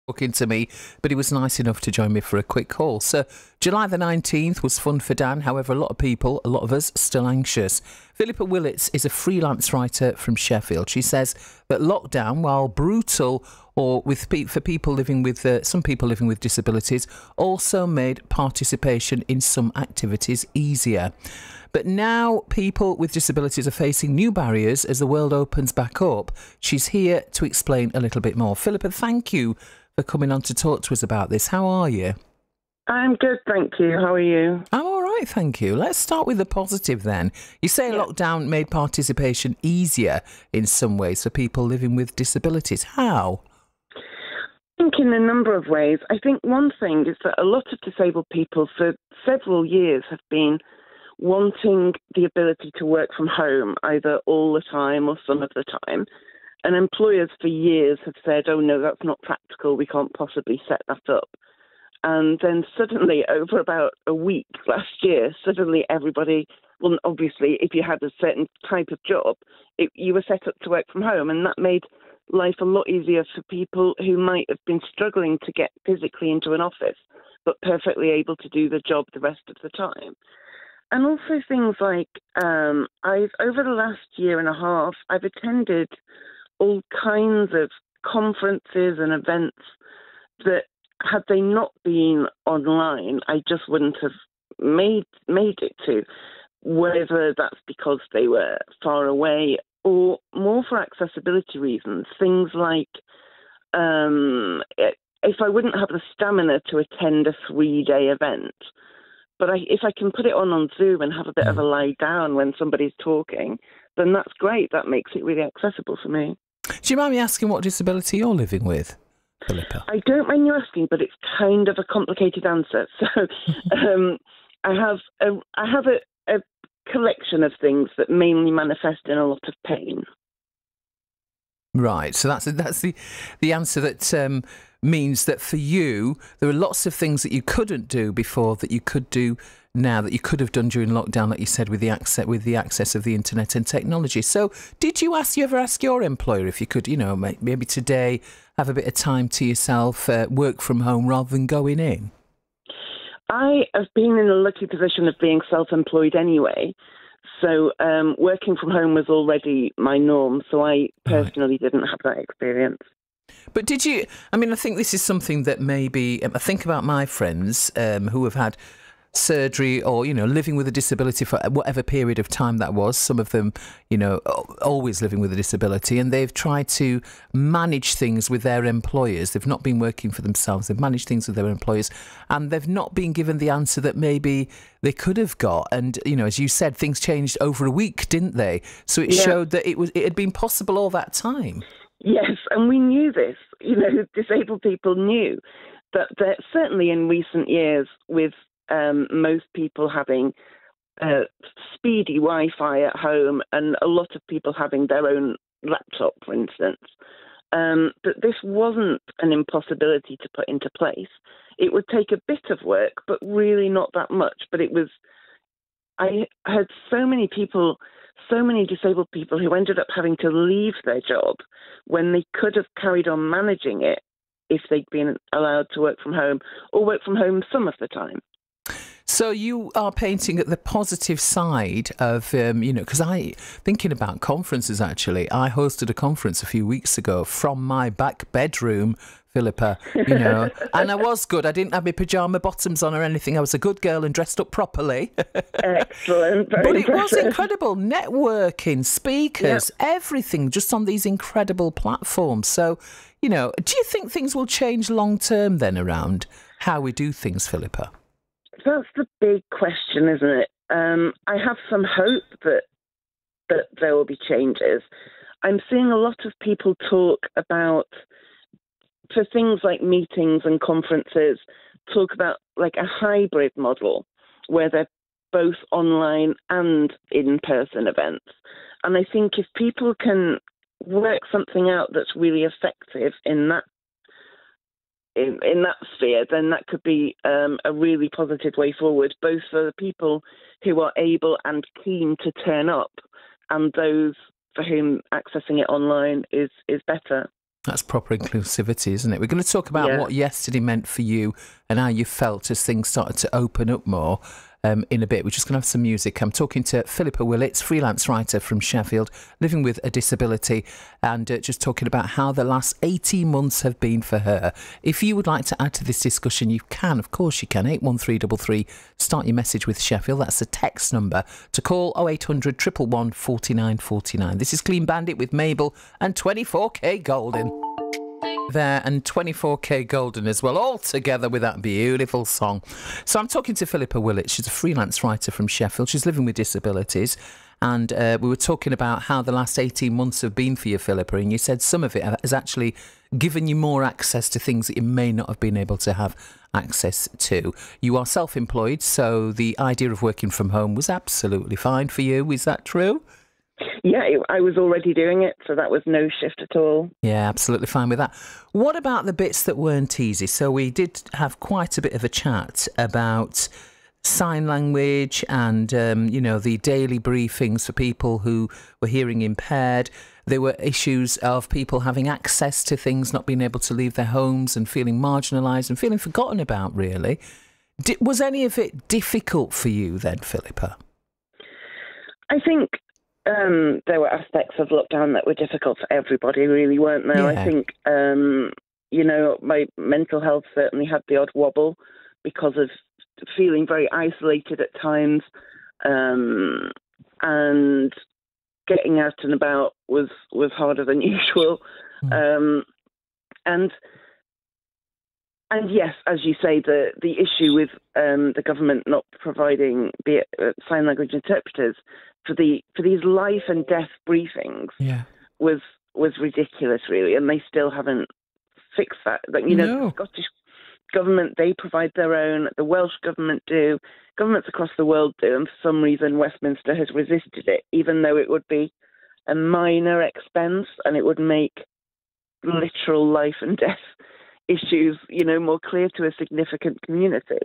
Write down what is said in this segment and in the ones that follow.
talking to me, but he was nice enough to join me for a quick call. So July the 19th was fun for Dan. However, a lot of us, still anxious. Philippa Willitts is a freelance writer from Sheffield. She says that lockdown, while brutal or for people living with some people living with disabilities, also made participation in some activities easier. But now people with disabilities are facing new barriers as the world opens back up. She's here to explain a little bit more. Philippa, thank you for coming on to talk to us about this. How are you? I'm good, thank you. How are you? I'm all right, thank you. Let's start with the positive then. You say lockdown made participation easier in some ways for people living with disabilities. How? I think in a number of ways. I think one thing is that a lot of disabled people for several years have been wanting the ability to work from home, either all the time or some of the time. And employers for years have said, oh no, that's not practical, we can't possibly set that up. And then suddenly, over about a week last year, suddenly everybody, well, obviously, if you had a certain type of job, you were set up to work from home. And that made life a lot easier for people who might have been struggling to get physically into an office, but perfectly able to do the job the rest of the time. And also things like, over the last year and a half, I've attended all kinds of conferences and events that, had they not been online, I just wouldn't have made it to, whether that's because they were far away or more for accessibility reasons. Things like if I wouldn't have the stamina to attend a 3-day event, but if I can put it on Zoom and have a bit of a lie down when somebody's talking, then that's great. That makes it really accessible for me. Do you mind me asking what disability you're living with, Philippa? I don't mind you asking, but it's kind of a complicated answer. So I have a collection of things that mainly manifest in a lot of pain. Right, so that's the answer that means that for you, there are lots of things that you couldn't do before that you could do now, that you could have done during lockdown, like you said, with the access of the internet and technology. So did you ever ask your employer if you could, maybe today have a bit of time to yourself, work from home rather than going in? I have been in a lucky position of being self-employed anyway. So working from home was already my norm. So I personally didn't have that experience. But did you, I think this is something that maybe, I think about my friends who have had surgery or, living with a disability for whatever period of time that was. Some of them, always living with a disability, and they've tried to manage things with their employers. They've not been working for themselves. They've managed things with their employers, and they've not been given the answer that maybe they could have got. And, as you said, things changed over a week, didn't they? So it showed that it had been possible all that time. Yes, and we knew this. Disabled people knew that certainly in recent years, with most people having speedy Wi-Fi at home and a lot of people having their own laptop, for instance, that this wasn't an impossibility to put into place. It would take a bit of work, but really not that much. But I had so many disabled people who ended up having to leave their job when they could have carried on managing it if they'd been allowed to work from home or work from home some of the time. So you are painting at the positive side of, because thinking about conferences, actually, I hosted a conference a few weeks ago from my back bedroom, Philippa, and I was good. I didn't have my pyjama bottoms on or anything. I was a good girl and dressed up properly. Excellent. But it was incredible. Networking, speakers, everything just on these incredible platforms. So, do you think things will change long term then around how we do things, Philippa? That's the big question, isn't it? I have some hope that there will be changes. I'm seeing a lot of people talk about, for things like meetings and conferences, talk about like a hybrid model where they're both online and in-person events. And I think if people can work something out that's really effective in that sphere, then that could be a really positive way forward, both for the people who are able and keen to turn up and those for whom accessing it online is better. That's proper inclusivity, isn't it? We're going to talk about what yesterday meant for you and how you felt as things started to open up more in a bit. We're just going to have some music. I'm talking to Philippa Willitts, freelance writer from Sheffield, living with a disability, and just talking about how the last 18 months have been for her. If you would like to add to this discussion, you can. Of course you can. 81333. Start your message with Sheffield. That's the text number to call 0800 111 49 49. This is Clean Bandit with Mabel and 24K Golden. There, and 24K Golden as well, all together with that beautiful song. So I'm talking to Philippa Willitts. She's a freelance writer from Sheffield. She's living with disabilities, and we were talking about how the last 18 months have been for you, Philippa, and you said some of it has actually given you more access to things that you may not have been able to have access to. You are self-employed, so the idea of working from home was absolutely fine for you. Is that true? Yeah, I was already doing it, so that was no shift at all. Yeah, absolutely fine with that. What about the bits that weren't easy? So we did have quite a bit of a chat about sign language and, the daily briefings for people who were hearing impaired. There were issues of people having access to things, not being able to leave their homes and feeling marginalised and feeling forgotten about, really. Was any of it difficult for you then, Philippa? I think there were aspects of lockdown that were difficult for everybody, really, weren't there? Yeah. I think, my mental health certainly had the odd wobble because of feeling very isolated at times, and getting out and about was harder than usual. And yes, as you say, the issue with the government not providing sign language interpreters for these life and death briefings was ridiculous, really, and they still haven't fixed that. The Scottish government, they provide their own. The Welsh government do. Governments across the world do, and for some reason Westminster has resisted it, even though it would be a minor expense and it would make literal life and death issues, more clear to a significant community.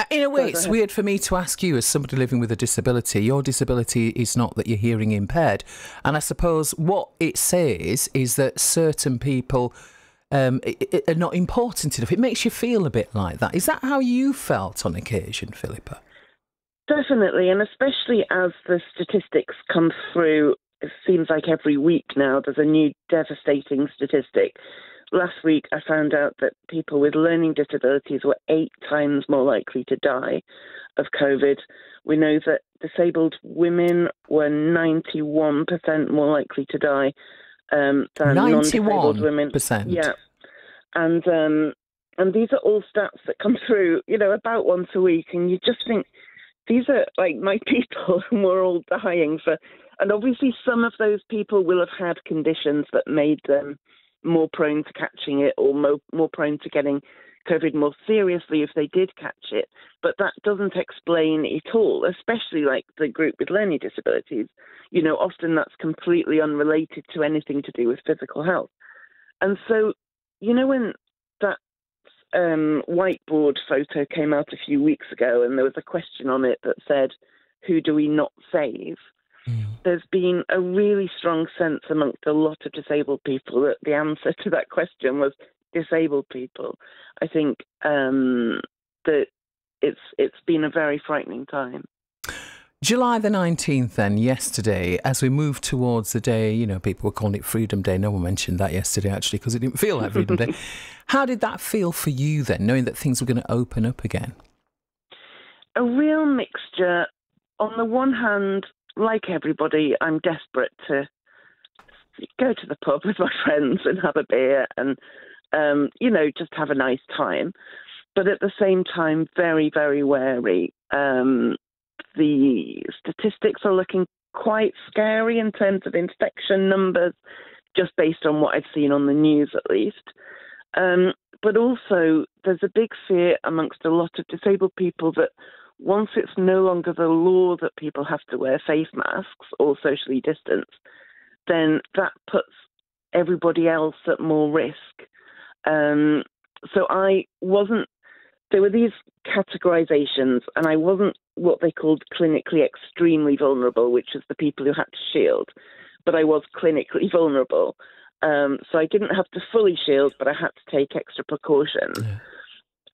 In a way, it's weird for me to ask you, as somebody living with a disability, your disability is not that you're hearing impaired. And I suppose what it says is that certain people are not important enough. It makes you feel a bit like that. Is that how you felt on occasion, Philippa? Definitely, and especially as the statistics come through, it seems like every week now there's a new devastating statistic. Last week I found out that people with learning disabilities were 8 times more likely to die of COVID. We know that disabled women were 91% more likely to die than non-disabled women. 91%? Yeah. And these are all stats that come through, about once a week, and you just think, these are like my people, and we're all dying for. And obviously some of those people will have had conditions that made them more prone to catching it, or more prone to getting COVID more seriously if they did catch it. But that doesn't explain it all, especially like the group with learning disabilities. Often that's completely unrelated to anything to do with physical health. And so, when that whiteboard photo came out a few weeks ago and there was a question on it that said, who do we not save? There's been a really strong sense amongst a lot of disabled people that the answer to that question was disabled people. I think that it's been a very frightening time. July the 19th then, yesterday, as we move towards the day, people were calling it Freedom Day. No one mentioned that yesterday, actually, because it didn't feel like Freedom Day. How did that feel for you then, knowing that things were going to open up again? A real mixture. On the one hand, like everybody, I'm desperate to go to the pub with my friends and have a beer and, just have a nice time. But at the same time, very, very wary. The statistics are looking quite scary in terms of infection numbers, just based on what I've seen on the news at least. But also, there's a big fear amongst a lot of disabled people that once it's no longer the law that people have to wear face masks or socially distance, then that puts everybody else at more risk. So there were these categorizations, and I wasn't what they called clinically extremely vulnerable, which is the people who had to shield. but I was clinically vulnerable. So I didn't have to fully shield, but I had to take extra precautions. Yeah.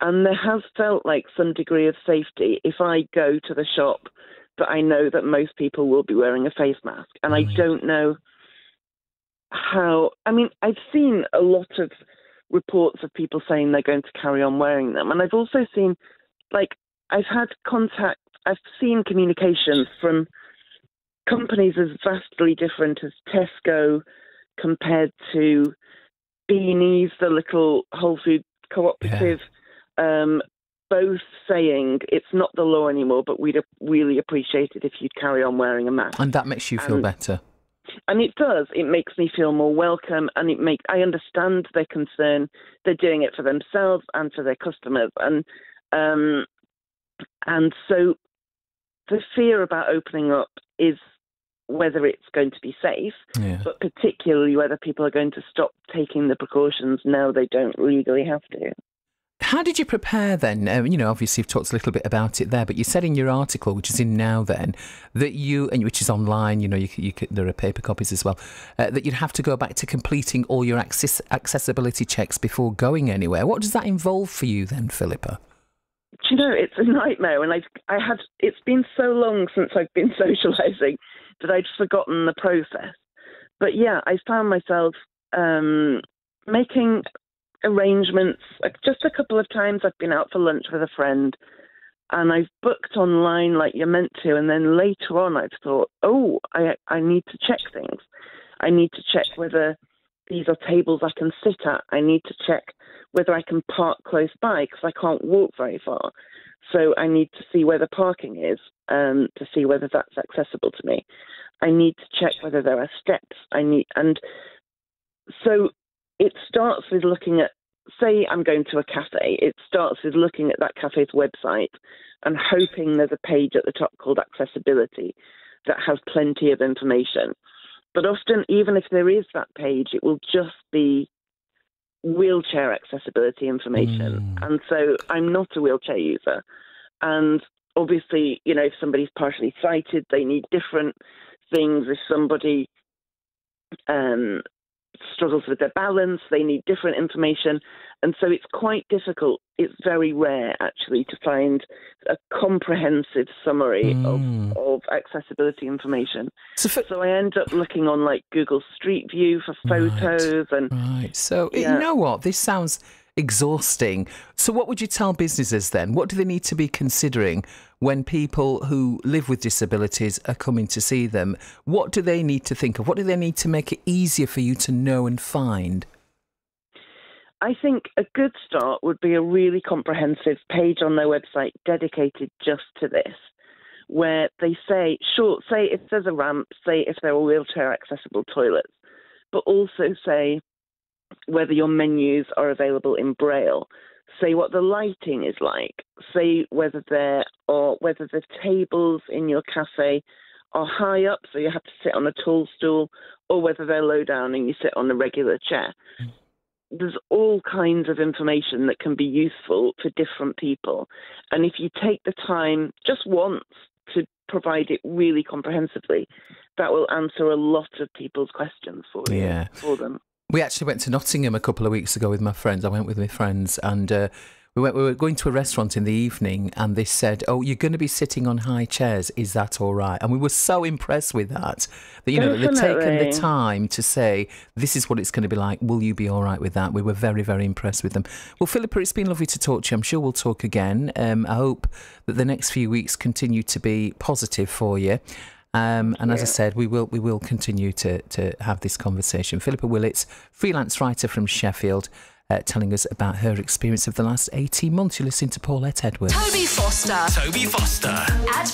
And there has felt like some degree of safety if I go to the shop that I know that most people will be wearing a face mask. And I don't know how... I mean, I've seen a lot of reports of people saying they're going to carry on wearing them. And I've also seen, I've had contact... I've seen communications from companies as vastly different as Tesco compared to Beanies, the little Whole Food cooperative, both saying it's not the law anymore, but we'd really appreciate it if you'd carry on wearing a mask. And that makes you feel better. And it does. It makes me feel more welcome, and I understand their concern. They're doing it for themselves and for their customers. And so the fear about opening up is whether it's going to be safe, but particularly whether people are going to stop taking the precautions now they don't legally have to. How did you prepare then? Obviously you've talked a little bit about it there, but you said in your article, which is in Now Then, that which is online, there are paper copies as well, that you'd have to go back to completing all your accessibility checks before going anywhere. What does that involve for you then, Philippa? Do you know, it's a nightmare, and it's been so long since I've been socialising that I'd forgotten the process. But yeah, I found myself making arrangements. Just a couple of times I've been out for lunch with a friend, and I've booked online like you're meant to, and then later on I've thought, I need to check things. I need to check whether these are tables I can sit at. I need to check whether I can park close by because I can't walk very far. So I need to see where the parking is to see whether that's accessible to me. I need to check whether there are steps. And so it starts with looking at, say I'm going to a cafe, it starts with looking at that cafe's website and hoping there's a page at the top called accessibility that has plenty of information. But often, even if there is that page, it will just be wheelchair accessibility information. And so I'm not a wheelchair user. And obviously, if somebody's partially sighted, they need different things. If somebody struggles with their balance, they need different information. And so it's quite difficult. It's very rare, actually, to find a comprehensive summary of accessibility information. So I end up looking on Google Street View for photos. Right. So you know what? This sounds exhausting. So what would you tell businesses then? What do they need to be considering when people who live with disabilities are coming to see them? What do they need to think of? What do they need to make it easier for you to know and find? I think a good start would be a really comprehensive page on their website dedicated just to this, where they say if there's a ramp, say if there are wheelchair accessible toilets, but also say whether your menus are available in Braille, say what the lighting is like, say whether the tables in your cafe are high up, so you have to sit on a tall stool, or whether they're low down and you sit on a regular chair. There's all kinds of information that can be useful for different people. And if you take the time just once to provide it really comprehensively, that will answer a lot of people's questions for them. We actually went to Nottingham a couple of weeks ago with my friends. I went with my friends, and we were going to a restaurant in the evening, and they said, you're going to be sitting on high chairs. Is that all right? And we were so impressed with that they've taken the time to say, this is what it's going to be like. Will you be all right with that? We were very, very impressed with them. Well, Philippa, it's been lovely to talk to you. I'm sure we'll talk again. I hope that the next few weeks continue to be positive for you. And as I said, we will continue to have this conversation. Philippa Willitts, freelance writer from Sheffield, telling us about her experience of the last 18 months. You're listening to Paulette Edwards. Toby Foster.